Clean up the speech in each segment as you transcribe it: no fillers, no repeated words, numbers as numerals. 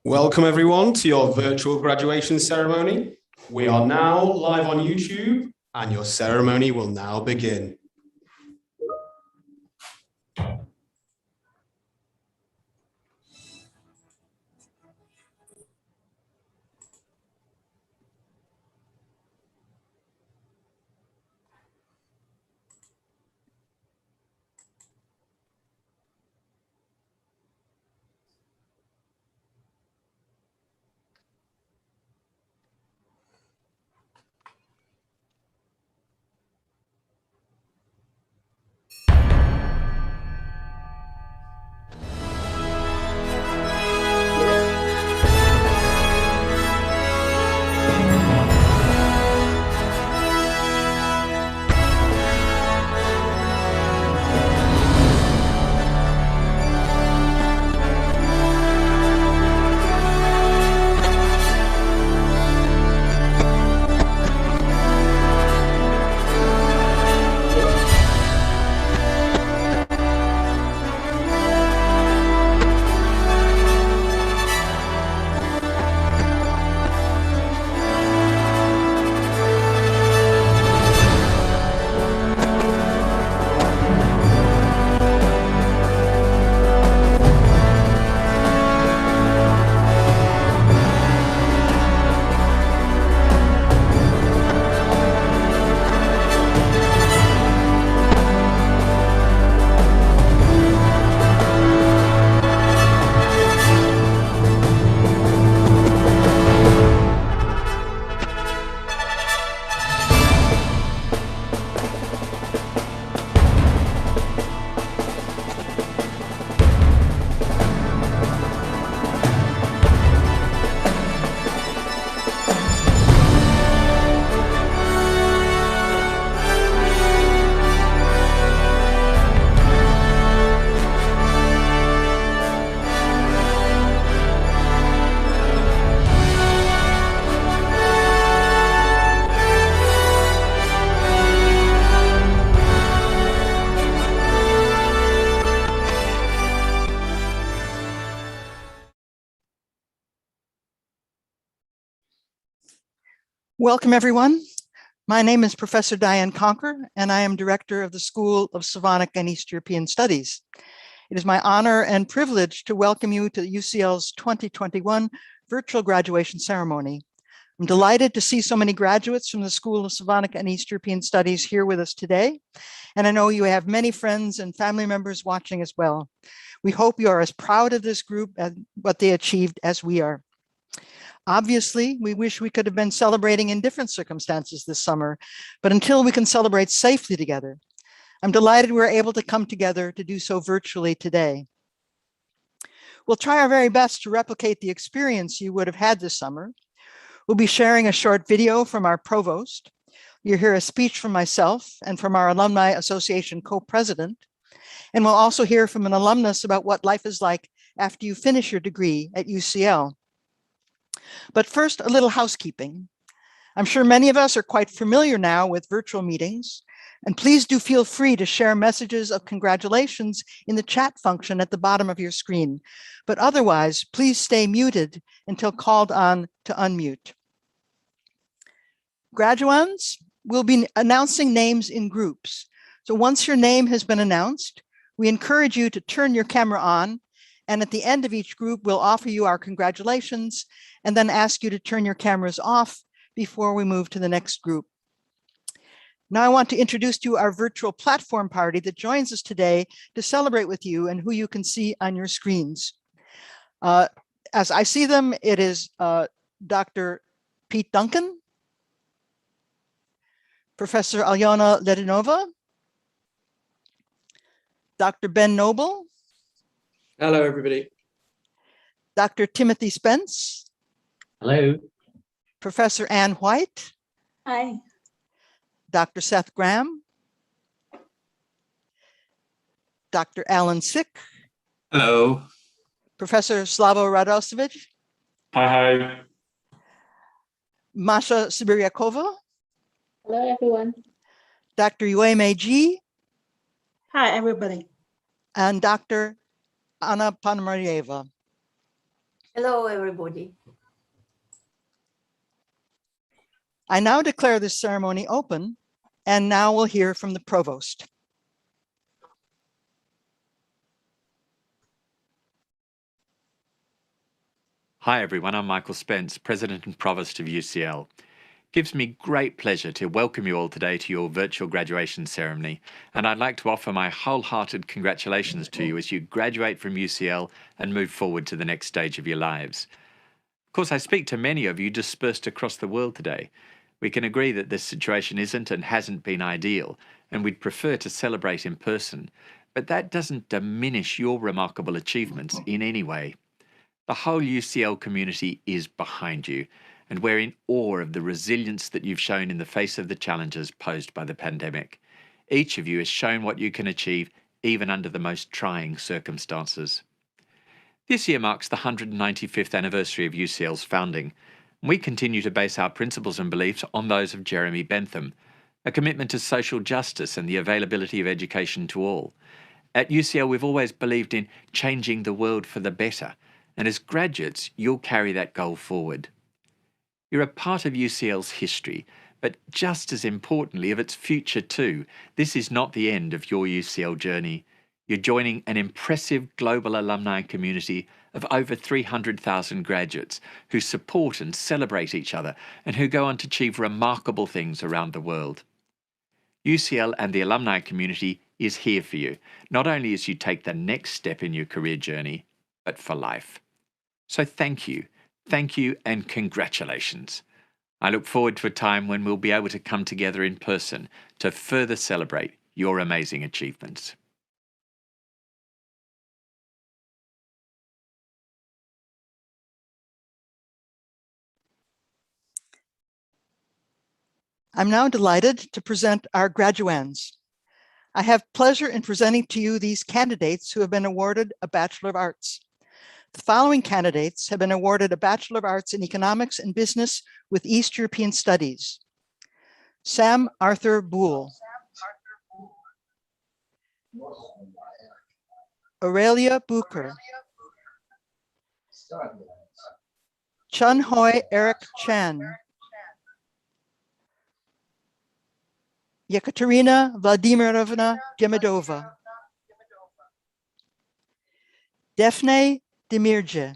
Welcome everyone to your virtual graduation ceremony. We are now live on YouTube and your ceremony will now begin. Welcome, everyone. My name is Professor Diane Conker, and I am Director of the School of Slavonic and East European Studies. It is my honor and privilege to welcome you to UCL's 2021 virtual graduation ceremony. I'm delighted to see so many graduates from the School of Slavonic and East European Studies here with us today, and I know you have many friends and family members watching as well. We hope you are as proud of this group and what they achieved as we are. Obviously, we wish we could have been celebrating in different circumstances this summer, but until we can celebrate safely together, I'm delighted we're able to come together to do so virtually today. We'll try our very best to replicate the experience you would have had this summer. We'll be sharing a short video from our Provost. You'll hear a speech from myself and from our Alumni Association co-president, and we'll also hear from an alumnus about what life is like after you finish your degree at UCL. But first, a little housekeeping. I'm sure many of us are quite familiar now with virtual meetings, and please do feel free to share messages of congratulations in the chat function at the bottom of your screen. But otherwise, please stay muted until called on to unmute. Graduands, we'll be announcing names in groups. So once your name has been announced, we encourage you to turn your camera on, and at the end of each group, we'll offer you our congratulations and then ask you to turn your cameras off before we move to the next group. Now I want to introduce to you our virtual platform party that joins us today to celebrate with you and who you can see on your screens. As I see them, it is Dr. Pete Duncan, Professor Alyona Ledinova, Dr. Ben Noble. Hello, everybody. Dr. Timothy Spence. Hello. Professor Ann White. Hi. Dr. Seth Graham. Dr. Alan Sick. Hello. Professor Slavo Radosevich. Hi. Masha Sibiriakova. Hello, everyone. Dr. Yueme G. Hi, everybody. And Dr. Anna Ponomarieva. Hello, everybody. I now declare this ceremony open, and now we'll hear from the Provost. Hi everyone, I'm Michael Spence, President and Provost of UCL. It gives me great pleasure to welcome you all today to your virtual graduation ceremony, and I'd like to offer my wholehearted congratulations to you as you graduate from UCL and move forward to the next stage of your lives. Of course, I speak to many of you dispersed across the world today. We can agree that this situation isn't and hasn't been ideal, and we'd prefer to celebrate in person, but that doesn't diminish your remarkable achievements in any way. The whole UCL community is behind you, and we're in awe of the resilience that you've shown in the face of the challenges posed by the pandemic. Each of you has shown what you can achieve even under the most trying circumstances. This year marks the 195th anniversary of UCL's founding. We continue to base our principles and beliefs on those of Jeremy Bentham, a commitment to social justice and the availability of education to all. At UCL, we've always believed in changing the world for the better, and as graduates, you'll carry that goal forward. You're a part of UCL's history, but just as importantly of its future too. This is not the end of your UCL journey. You're joining an impressive global alumni community of over 300,000 graduates who support and celebrate each other and who go on to achieve remarkable things around the world. UCL and the alumni community is here for you, not only as you take the next step in your career journey, but for life. So thank you, and congratulations. I look forward to a time when we'll be able to come together in person to further celebrate your amazing achievements. I'm now delighted to present our graduands. I have pleasure in presenting to you these candidates who have been awarded a Bachelor of Arts. The following candidates have been awarded a Bachelor of Arts in Economics and Business with East European Studies. Sam Arthur Boole. Aurelia Bucher. Chun Hoi Eric Chan. Yekaterina Vladimirovna Demidova. Daphne Demirje.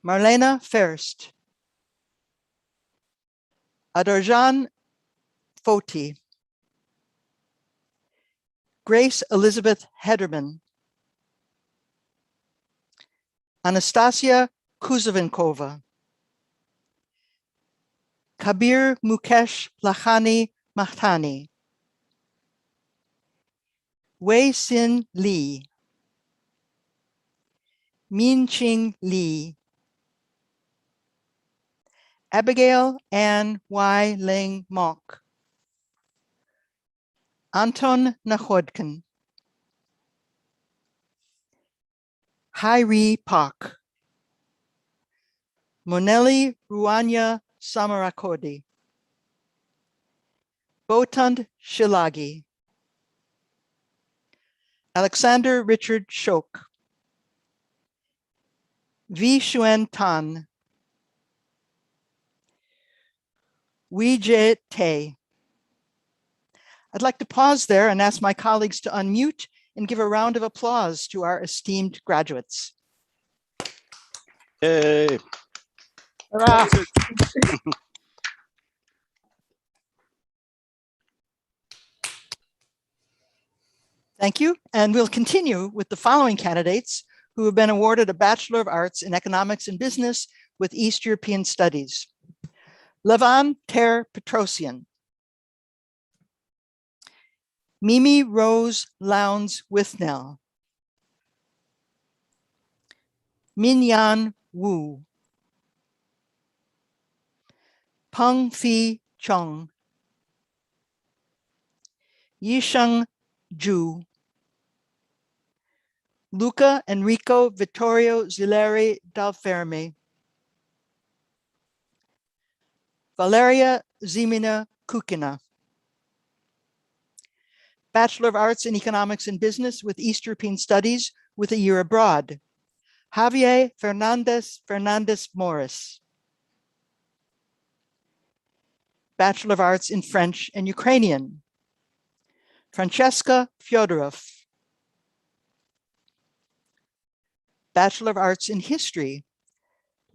Marlena Ferst. Adarjan Foti. Grace Elizabeth Hederman. Anastasia Kuzavinkova. Kabir Mukesh Lakhani Mahtani. Wei Sin Lee. Min Ching Lee. Abigail Ann Y. Ling Mok. Anton Nachodkin. Hairi Pak. Monelli Ruanya Samarakodi. Botund Shilagi. Alexander Richard Shok. V. Shuen Tan. Wee Jae Tae. I'd like to pause there and ask my colleagues to unmute and give a round of applause to our esteemed graduates. Yay. Hurrah. Thank you. And we'll continue with the following candidates who have been awarded a Bachelor of Arts in Economics and Business with East European Studies. Levan Ter Petrosian. Mimi Rose Lowndes Withnell. Minyan Wu. Peng Fi Chong. Yisheng Zhu. Luca Enrico Vittorio Zileri Dalfermi. Valeria Zimina Kukina. Bachelor of Arts in Economics and Business with East European Studies with a year abroad. Javier Fernandez Morris. Bachelor of Arts in French and Ukrainian. Francesca Fyodorov. Bachelor of Arts in History.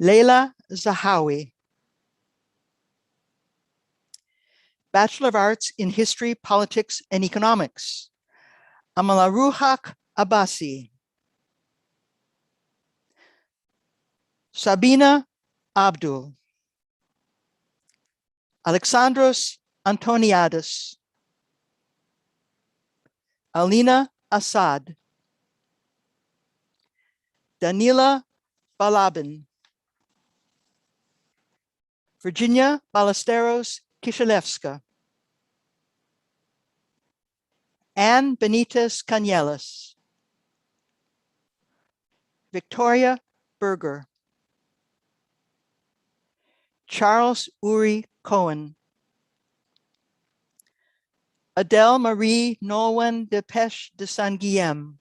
Leila Zahawi. Bachelor of Arts in History, Politics, and Economics. Amalaruhak Abbasi. Sabina Abdul. Alexandros Antoniadis. Alina Assad. Danila Balabin. Virginia Ballesteros Kishelevska. Anne Benitez Canelas. Victoria Berger. Charles Uri Cohen. Adele Marie Nolwenn Depeche de Saint Guillaume.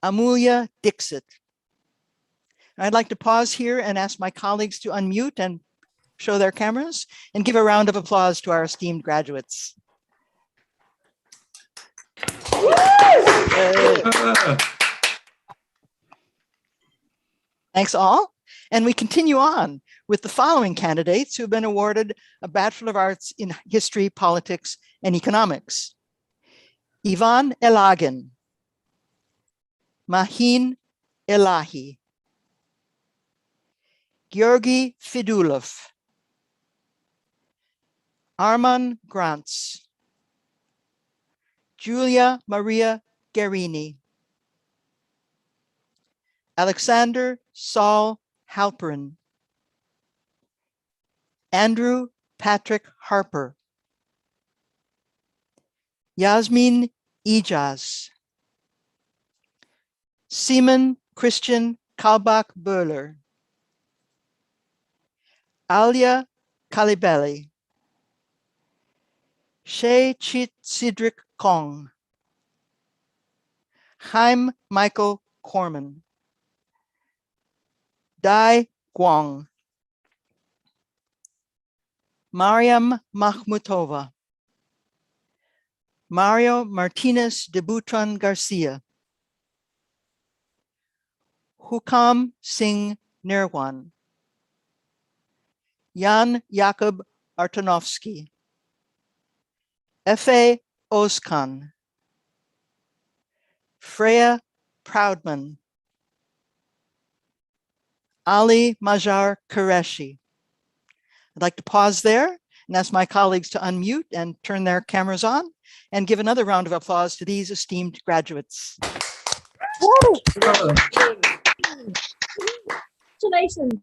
Amulia Dixit. I'd like to pause here and ask my colleagues to unmute and show their cameras and give a round of applause to our esteemed graduates. Thanks all. And we continue on with the following candidates who have been awarded a Bachelor of Arts in History, Politics, and Economics. Ivan Elagin. Mahin Elahi. Georgi Fidulov. Arman Grants. Julia Maria Guerini. Alexander Saul Halperin. Andrew Patrick Harper. Yasmin Ijaz. Simon Christian Kalbach-Böhler. Alia Kalibeli. Shea Chit Sidrick Kong. Chaim Michael Corman. Dai Guang. Mariam Mahmutova. Mario Martinez de Butron Garcia. Hukam Singh Nirwan. Jan Jakub Artonovsky. Efe Ozkan. Freya Proudman. Ali Majar Qureshi. I'd like to pause there and ask my colleagues to unmute and turn their cameras on and give another round of applause to these esteemed graduates. Congratulations.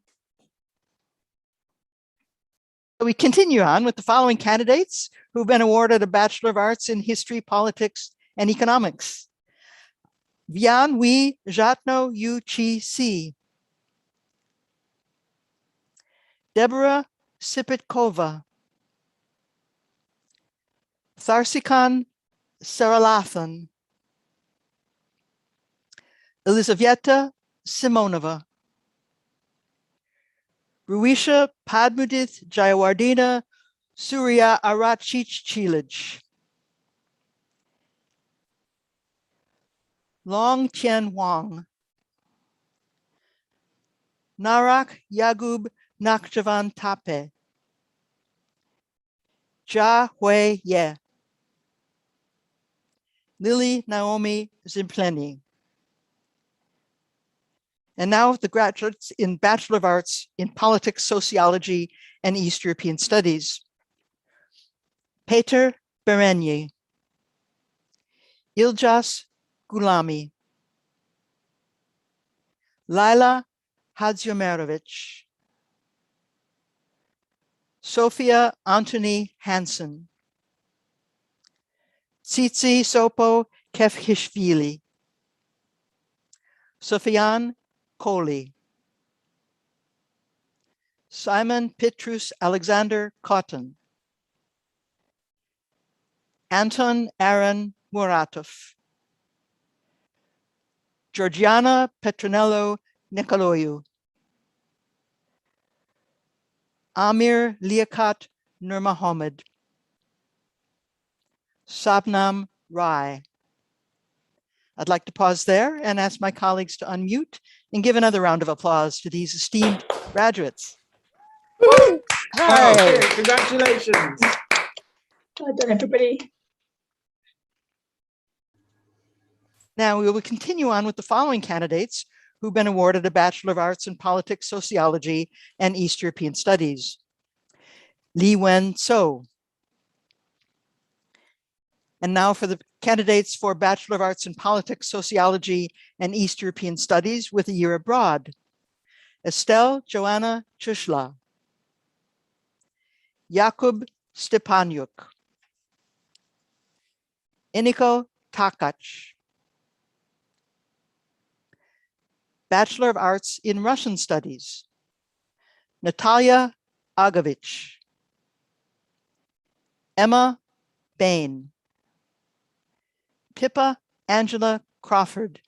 We continue on with the following candidates who've been awarded a Bachelor of Arts in History, Politics, and Economics. Vian Wi Jatno Yu Chi Si. Deborah Sipitkova. Tharsikan Saralathan. Elizaveta Simonova. Ruisha Padmudith Jayawardena Surya Arachich Chilij. Long Tian Wang. Narak Yagub Nakjavan Tape. Jia Hui Ye. Lily Naomi Zimpleni. And now the graduates in Bachelor of Arts in Politics, Sociology, and East European Studies. Peter Berenyi. Iljas Gulami. Laila Hadziomerovich. Sofia Antony Hansen. Tsitsi Sopo Kefhishvili. Sofian Kohli. Simon Petrus Alexander Cotton. Anton Aaron Muratov. Georgiana Petronello Nicoloiu, Amir Liaquat Nurmohamed, Sabnam Rai. I'd like to pause there and ask my colleagues to unmute and give another round of applause to these esteemed graduates. Woo! Right. Okay, congratulations. Well done, everybody. Now we will continue on with the following candidates who've been awarded a Bachelor of Arts in Politics, Sociology, and East European Studies. Li Wen So. And now for the candidates for Bachelor of Arts in Politics, Sociology, and East European Studies with a year abroad. Estelle Joanna Chushla. Jakub Stepaniuk. Iniko Takac. Bachelor of Arts in Russian Studies. Natalia Agovich. Emma Bain. Pippa Angela Crawford.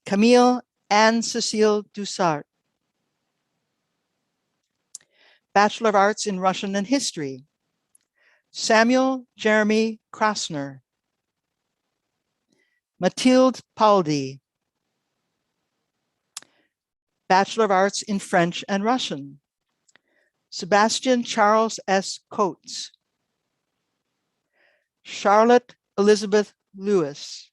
Camille Anne-Cécile Dussart. Bachelor of Arts in Russian and History. Samuel Jeremy Krasner. Mathilde Paldi. Bachelor of Arts in French and Russian. Sebastian Charles S. Coates. Charlotte Elizabeth Lewis.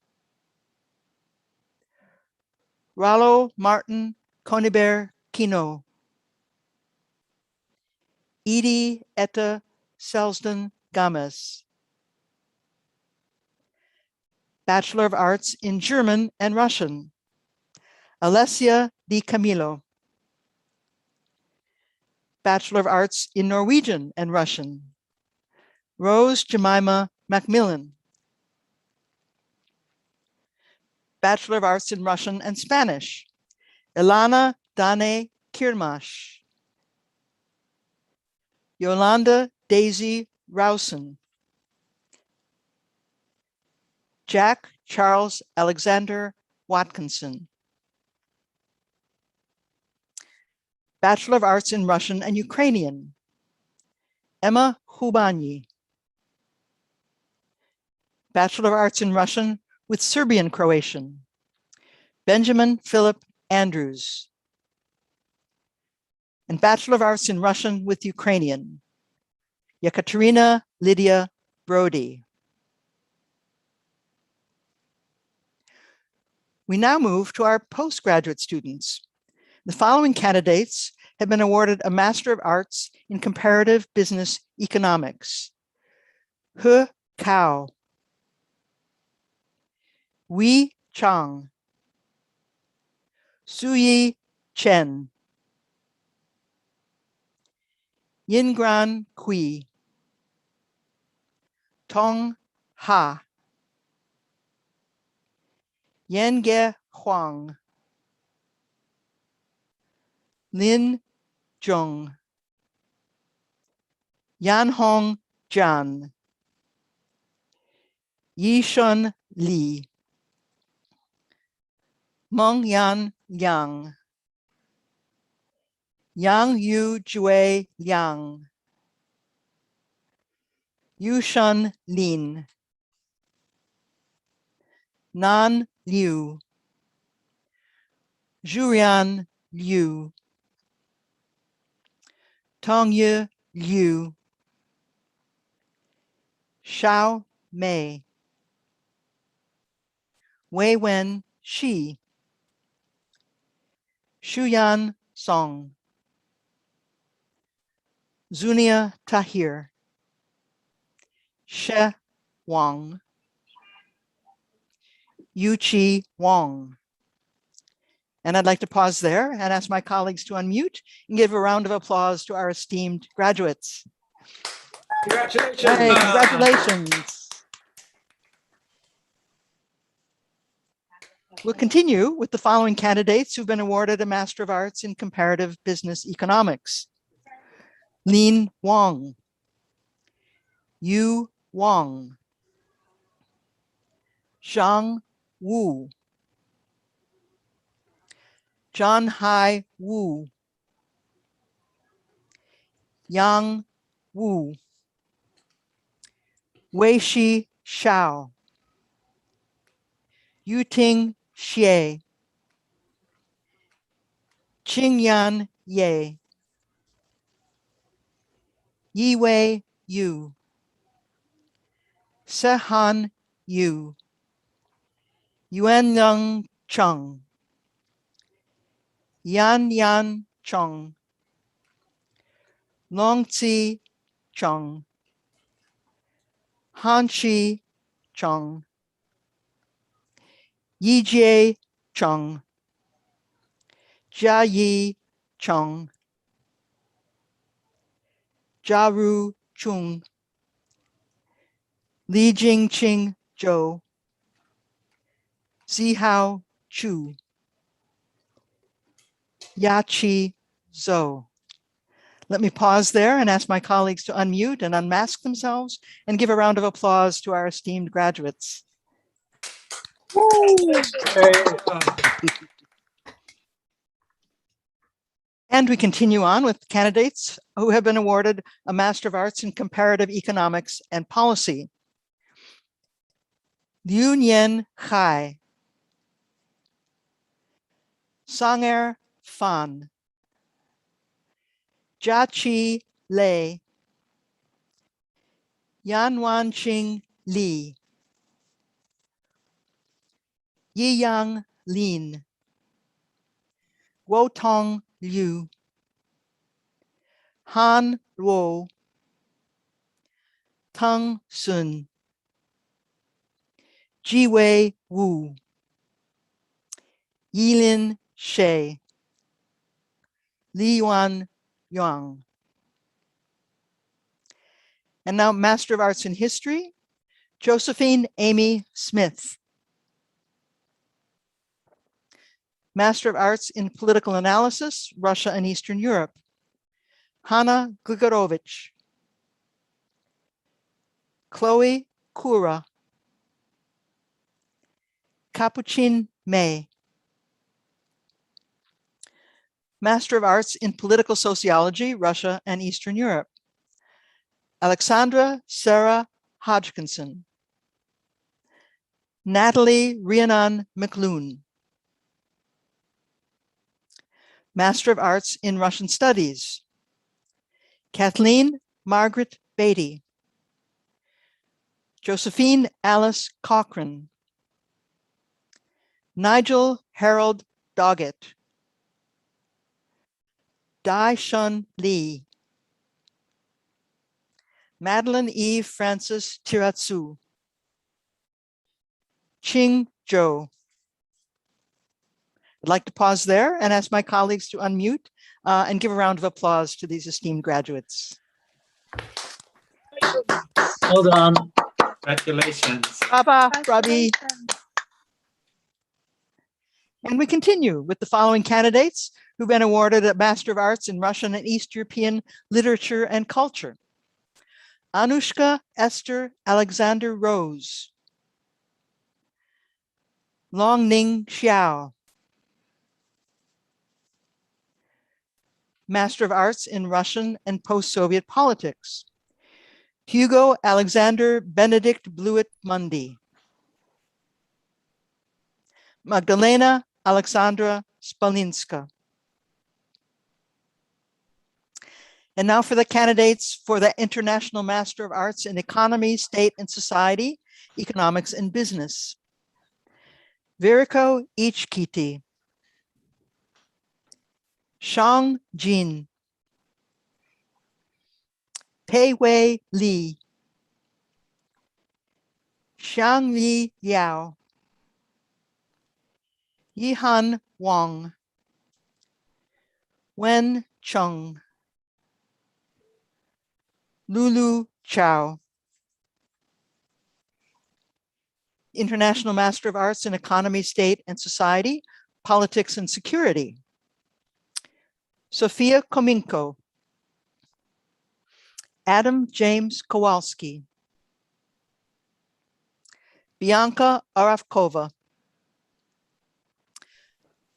Rollo Martin Conibert Kino. Edie Etta Selsden Games. Bachelor of Arts in German and Russian. Alessia Di Camillo. Bachelor of Arts in Norwegian and Russian. Rose Jemima Macmillan. Bachelor of Arts in Russian and Spanish. Ilana Dane Kirmash. Yolanda Daisy Rousen. Jack Charles Alexander Watkinson. Bachelor of Arts in Russian and Ukrainian. Emma Hubani. Bachelor of Arts in Russian with Serbian Croatian. Benjamin Philip Andrews. And Bachelor of Arts in Russian with Ukrainian. Yekaterina Lydia Brody. We now move to our postgraduate students. The following candidates have been awarded a Master of Arts in Comparative Business Economics. He Cao. Wei Chang. Suyi Chen. Yingran Kui. Tong Ha. Yenge Huang. Lin Zhong. Yanhong Zhan. Yishun Li. Mengyan Yang. Yang Yu Jue Yang. Yushun Lin. Nan Liu. Zhurian Liu. Tongye Liu. Xiao Mei. Weiwen Shi. Shuyan Song. Zunia Tahir. She Wang. Yuqi Wang. And I'd like to pause there and ask my colleagues to unmute and give a round of applause to our esteemed graduates. Congratulations. Hey, congratulations. We'll continue with the following candidates who've been awarded a Master of Arts in Comparative Business Economics. Lin Wang. Yu Wang. Zhang Wu. John Hai Wu. Yang Wu. Weishi Shao. Yuting Xie. Qingyan Ye. Yiwei Yu. Sehan Yu. Yuanyang Cheng. Yan Cheng. Longzi Cheng. Hanshi Cheng. Yijie Cheng. Jiayi Cheng. Jiaru Chung. Li Jingqing Zhou. Zihao Chu. Yachi Zhou. Let me pause there and ask my colleagues to unmute and unmask themselves and give a round of applause to our esteemed graduates. And we continue on with candidates who have been awarded a Master of Arts in Comparative Economics and Policy. Liu Nian Hai. Sanger Fan. Jiaqi Lei. Yanwanqing Li. Yiyang Lin. Guotong Liu. Han Luo. Tang Sun. Jiwei Wu. Yilin She. Li Yuan Yang. And now Master of Arts in History, Josephine Amy Smith. Master of Arts in Political Analysis, Russia and Eastern Europe, Hanna Grigorovich. Chloe Kura. Capuchin May. Master of Arts in Political Sociology, Russia and Eastern Europe, Alexandra Sarah Hodgkinson. Natalie Rhiannon McLoone. Master of Arts in Russian Studies, Kathleen Margaret Beatty. Josephine Alice Cochran. Nigel Harold Doggett. Dai Shun Lee. Madeline Eve Francis Tiratsu. Ching Zhou. I'd like to pause there and ask my colleagues to unmute and give a round of applause to these esteemed graduates. Well done. Congratulations. Brava, bravi. And we continue with the following candidates who've been awarded a Master of Arts in Russian and East European Literature and Culture. Anushka Esther Alexander Rose. Longning Xiao. Master of Arts in Russian and Post-Soviet Politics. Hugo Alexander Benedict Blewett Mundy. Magdalena Alexandra Spalinska. And now for the candidates for the International Master of Arts in Economy, State and Society, Economics and Business. Viriko Ichkiti. Shang Jin. Pei-Wei Li. Xiangli Yao. Yihan Wang. Wen Chung. Lulu Chao. International Master of Arts in Economy, State and Society, Politics and Security. Sophia Kominko. Adam James Kowalski. Bianca Aravkova.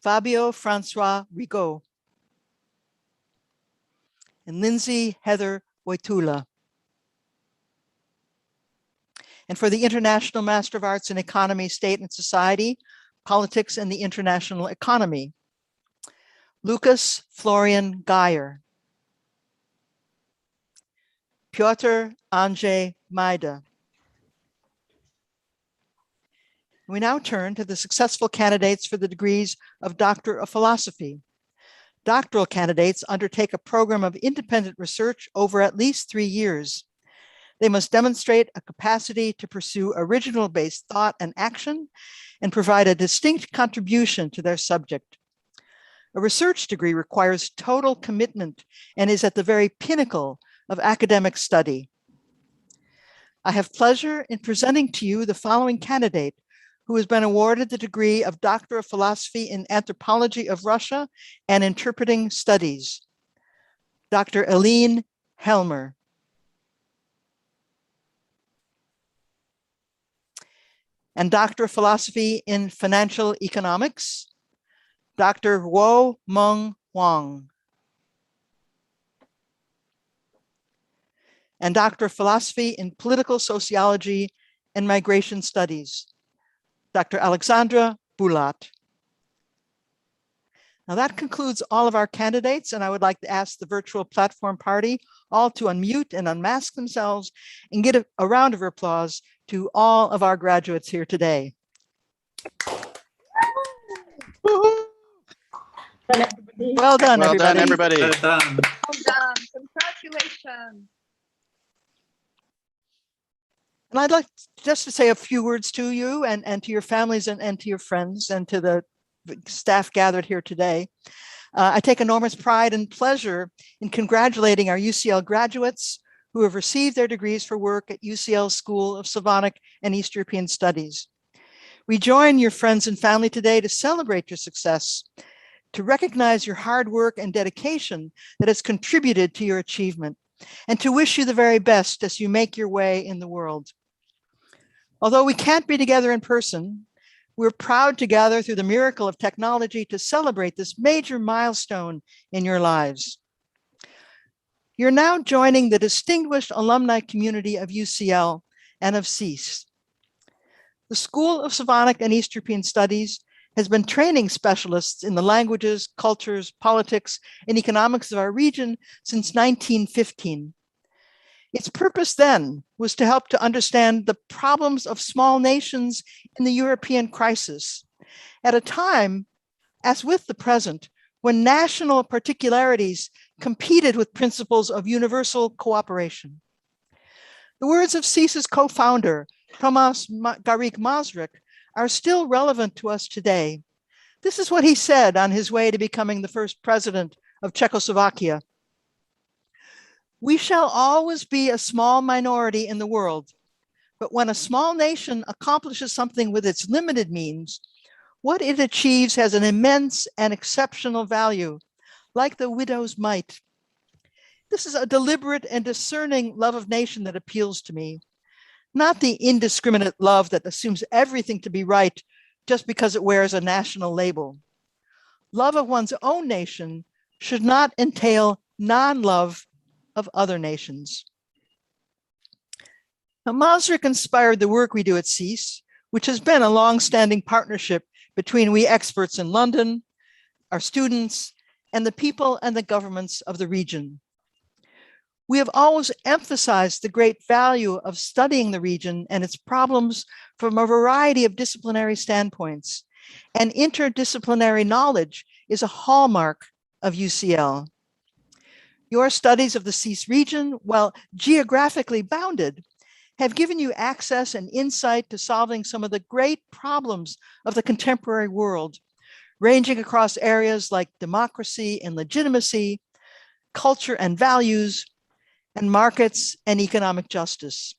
Fabio Francois Rigaud, and Lindsay Heather Wojtula. And for the International Master of Arts in Economy, State and Society, Politics and the International Economy, Lucas Florian Geyer, Piotr Andrzej Majda. We now turn to the successful candidates for the degrees of Doctor of Philosophy. Doctoral candidates undertake a program of independent research over at least 3 years. They must demonstrate a capacity to pursue original-based thought and action and provide a distinct contribution to their subject. A research degree requires total commitment and is at the very pinnacle of academic study. I have pleasure in presenting to you the following candidate who has been awarded the degree of Doctor of Philosophy in Anthropology of Russia and Interpreting Studies, Dr. Aline Helmer. And Doctor of Philosophy in Financial Economics, Dr. Wo Meng Wang. And Doctor of Philosophy in Political Sociology and Migration Studies, Dr. Alexandra Bulat. Now that concludes all of our candidates, and I would like to ask the virtual platform party all to unmute and unmask themselves and get a round of applause to all of our graduates here today. Well done, Well everybody. done, everybody. Well done. Well done. Congratulations. And I'd like just to say a few words to you and to your families and to your friends and to the staff gathered here today. I take enormous pride and pleasure in congratulating our UCL graduates who have received their degrees for work at UCL School of Slavonic and East European Studies. We join your friends and family today to celebrate your success, to recognize your hard work and dedication that has contributed to your achievement, and to wish you the very best as you make your way in the world. Although we can't be together in person, we're proud to gather through the miracle of technology to celebrate this major milestone in your lives. You're now joining the distinguished alumni community of UCL and of CEAS. The School of Slavonic and East European Studies has been training specialists in the languages, cultures, politics, and economics of our region since 1915. Its purpose then was to help to understand the problems of small nations in the European crisis at a time, as with the present, when national particularities competed with principles of universal cooperation. The words of CEAS's co-founder, Tomas Garrigue-Masaryk, are still relevant to us today. This is what he said on his way to becoming the first president of Czechoslovakia. "We shall always be a small minority in the world, but when a small nation accomplishes something with its limited means, what it achieves has an immense and exceptional value, like the widow's mite." This is a deliberate and discerning love of nation that appeals to me, not the indiscriminate love that assumes everything to be right just because it wears a national label. Love of one's own nation should not entail non-love of other nations. Now, Masaryk inspired the work we do at CEAS, which has been a long-standing partnership between we experts in London, our students, and the people and the governments of the region. We have always emphasized the great value of studying the region and its problems from a variety of disciplinary standpoints, and interdisciplinary knowledge is a hallmark of UCL. Your studies of the CEAS region, while geographically bounded, have given you access and insight to solving some of the great problems of the contemporary world, ranging across areas like democracy and legitimacy, culture and values, and markets and economic justice.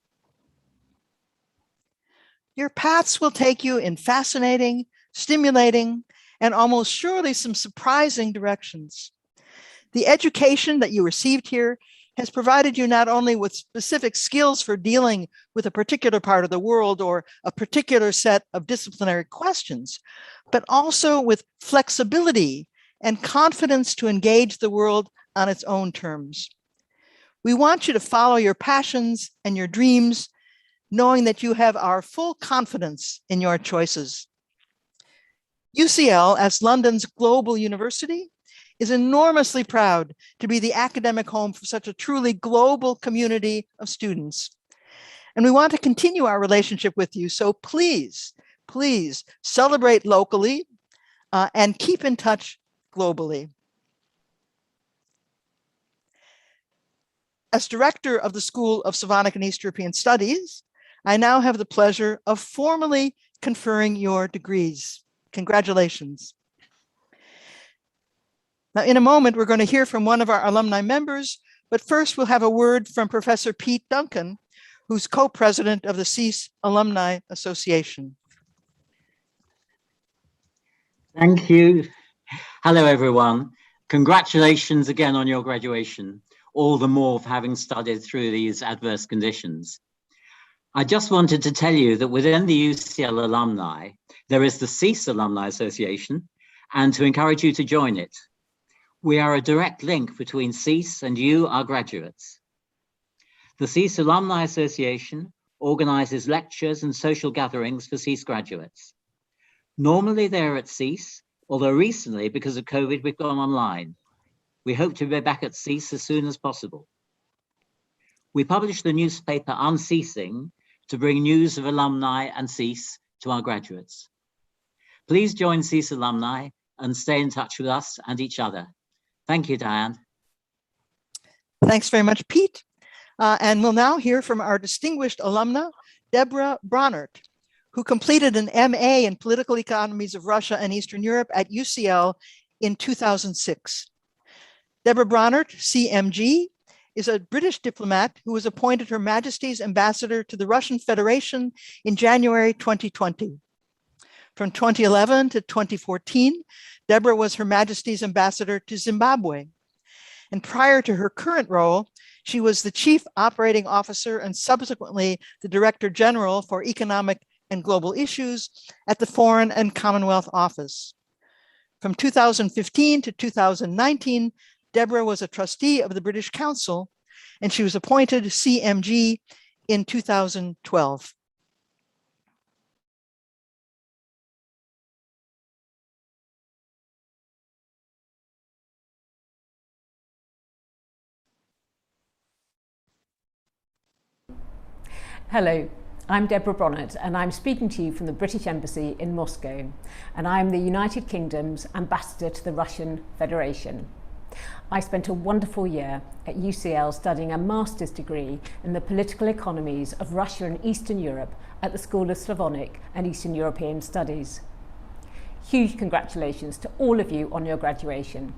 Your paths will take you in fascinating, stimulating, and almost surely some surprising directions. The education that you received here has provided you not only with specific skills for dealing with a particular part of the world or a particular set of disciplinary questions, but also with flexibility and confidence to engage the world on its own terms. We want you to follow your passions and your dreams, knowing that you have our full confidence in your choices. UCL, as London's global university, is enormously proud to be the academic home for such a truly global community of students. And we want to continue our relationship with you. So please, please celebrate locally and keep in touch globally. As director of the School of Slavonic and East European Studies, I now have the pleasure of formally conferring your degrees. Congratulations. Now, in a moment, we're going to hear from one of our alumni members, but first we'll have a word from Professor Pete Duncan, who's co-president of the CEAS Alumni Association. Thank you. Hello, everyone. Congratulations again on your graduation, all the more for having studied through these adverse conditions. I just wanted to tell you that within the UCL alumni, there is the CEAS Alumni Association, and to encourage you to join it. We are a direct link between CEAS and you, our graduates. The CEAS Alumni Association organizes lectures and social gatherings for CEAS graduates. Normally they're at CEAS, although recently, because of COVID, we've gone online. We hope to be back at CEAS as soon as possible. We publish the newspaper Unceasing to bring news of alumni and CEAS to our graduates. Please join CEAS alumni and stay in touch with us and each other. Thank you, Diane. Thanks very much, Pete. And we'll now hear from our distinguished alumna, Deborah Bronert, who completed an MA in Political Economies of Russia and Eastern Europe at UCL in 2006. Deborah Bronert, CMG, is a British diplomat who was appointed Her Majesty's Ambassador to the Russian Federation in January 2020. From 2011 to 2014, Deborah was Her Majesty's Ambassador to Zimbabwe. And prior to her current role, she was the Chief Operating Officer and subsequently the Director General for Economic and Global Issues at the Foreign and Commonwealth Office. From 2015 to 2019, Deborah was a trustee of the British Council, and she was appointed CMG in 2012. Hello, I'm Deborah Bronert and I'm speaking to you from the British Embassy in Moscow, and I'm the United Kingdom's ambassador to the Russian Federation. I spent a wonderful year at UCL studying a master's degree in the political economies of Russia and Eastern Europe at the School of Slavonic and Eastern European Studies. Huge congratulations to all of you on your graduation.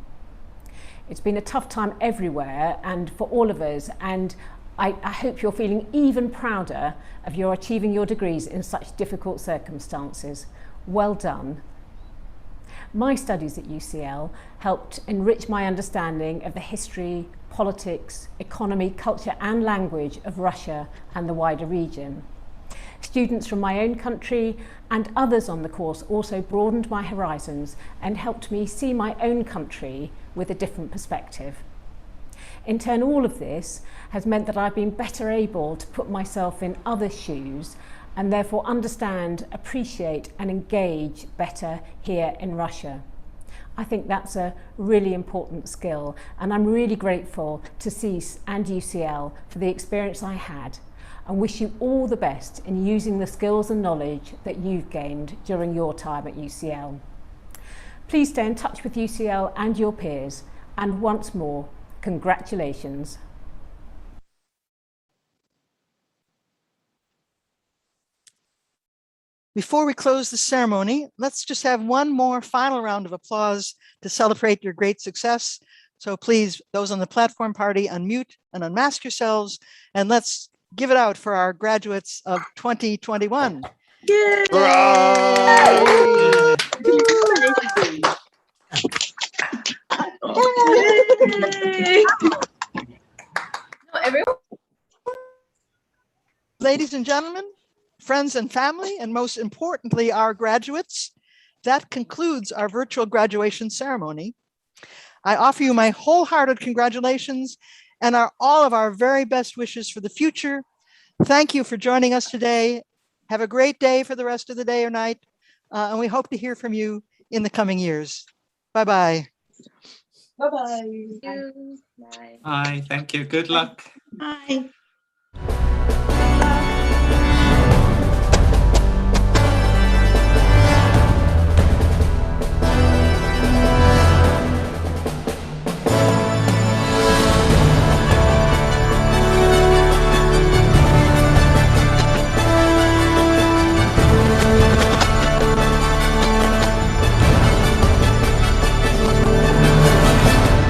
It's been a tough time everywhere and for all of us, and I hope you're feeling even prouder of your achieving your degrees in such difficult circumstances. Well done. My studies at UCL helped enrich my understanding of the history, politics, economy, culture and language of Russia and the wider region. Students from my own country and others on the course also broadened my horizons and helped me see my own country with a different perspective. In turn, all of this has meant that I've been better able to put myself in others' shoes and therefore understand, appreciate and engage better here in Russia. I think that's a really important skill, and I'm really grateful to CEAS and UCL for the experience I had, and wish you all the best in using the skills and knowledge that you've gained during your time at UCL. Please stay in touch with UCL and your peers, and once more, congratulations. Before we close the ceremony, let's just have one more final round of applause to celebrate your great success. So please, those on the platform party, unmute and unmask yourselves, and let's give it out for our graduates of 2021. Yay! ladies and gentlemen, friends and family, and most importantly, our graduates, that concludes our virtual graduation ceremony. I offer you my wholehearted congratulations and all of our very best wishes for the future. Thank you for joining us today. Have a great day for the rest of the day or night, and we hope to hear from you in the coming years. Bye-bye. Bye-bye. Hi, thank you. Good luck. Bye.